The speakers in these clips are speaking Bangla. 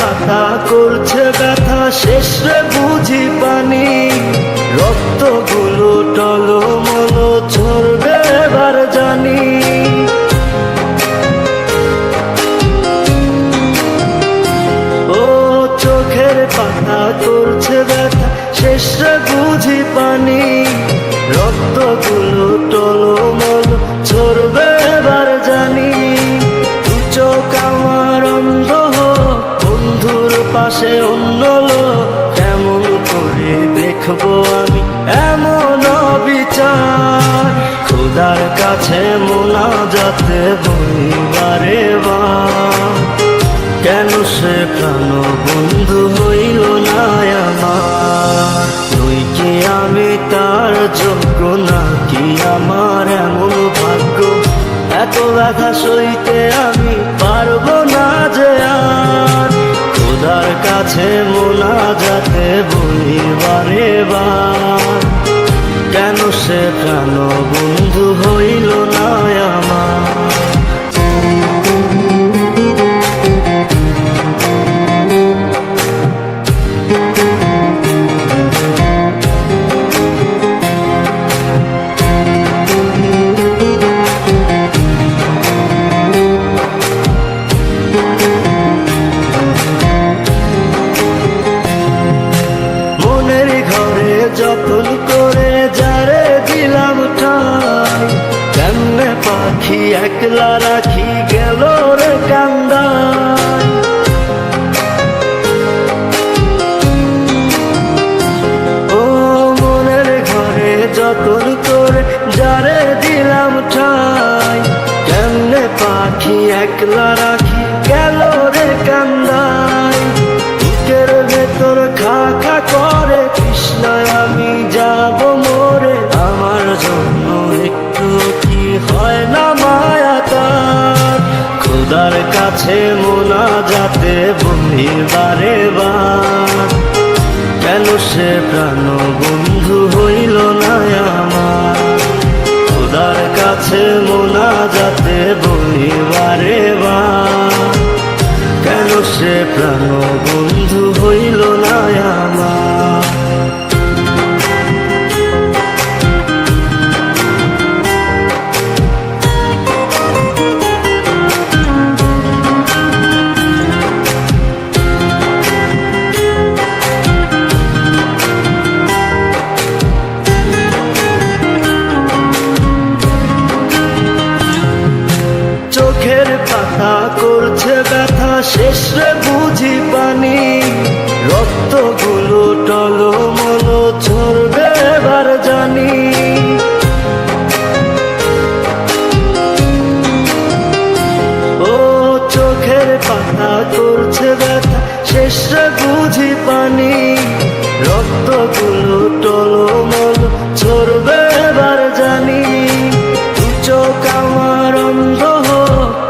পাতা করছে ব্যথা, শেষ রে বুঝি পানি, রক্তগুলো টলমল ঝরবে এবার জানি। ও চোখের পাতা করছে ব্যথা, শেষ রে বুঝি পানি, রক্তগুলো টলমল ঝরবে এবার জানি। দু চোখ আমার অন্ধ, বন্ধুর পাশে অন্য লোক, কেমন করে দেখবো আমি এমন অবিচার। খোদার কাছে মোনাজাতে বলি বারে বার, কেন সে প্রাণ বন্ধু হইল না আমার। তুই কি আমি তার যোগ্য, নাকি আমার এমন ভাগ্য, এত ব্যথা সইতে আমি পারবো না যে আর। খোদার কাছে মোনাজাতে বলি বারে বার, কেন সে প্রাণ বন্ধু হইল না আমার। যতন করে যারে দিলাম ঠাই, কেমনে পাখি একলা রাখি গেল রে কান্দায়। ও মনের ঘরে যতন করে যারে দিলাম ঠাই, কেমনে পাখি একলা রাখি গেল রে কান্দায়। বুকের ভেতর খা খা করে কৃষ্ণায় আমি যাব মোরে, আমার জন্য একটু কি হয় না মায়া তার। খোদার কাছে মোনাজাতে বলি বারে বার, কেন সে প্রাণ বন্ধু হইল না আমার। খোদার কাছে মোনাজাতে বলি বারে বার, কেন সে প্রাণ বন্ধু হইল না আমার। চোখের পাতা করছে ব্যথা, শেষ রে বুঝি পানি, রক্তগুলো টলমল ঝরবে এবার জানি। ও চোখের পাতা করছে ব্যথা, শেষ রে বুঝি পানি, রক্তগুলো টলমল ঝরবে এবার জানি। দু চোখ আমার অন্ধ,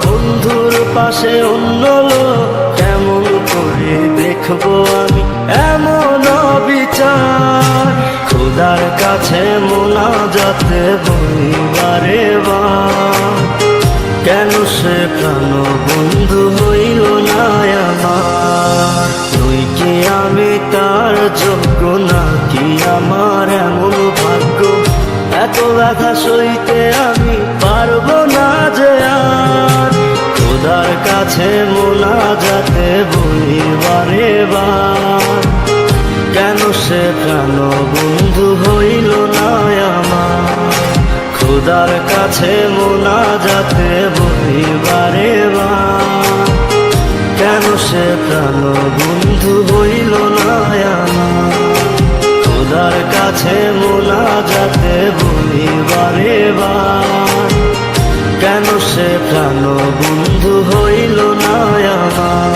বন্ধুর পাশে অন্য লোক, কেমন করে দেখবো আমি এমন অবিচার। খোদার কাছে মোনাজাতে বলি বারে বার, কেন সে প্রাণ বন্ধু হইল না আমার। তুই কি আমি তার যোগ্য, নাকি আমার এমন ভাগ্য, এত ব্যথা সইতে আমি পারবো না যে আর। খোদার কাছে মোনাজাতে বলি বারে বার, কেন সে প্রাণ বন্ধু হইল না আমার। খোদার কাছে মোনাজাতে বলি বারে বার, কেন সে প্রাণ বন্ধু হইল না আমার। খোদার কাছে মোনাজাতে বলি বারে বার, কেন সে প্রাণ বন্ধু হইল না আমার।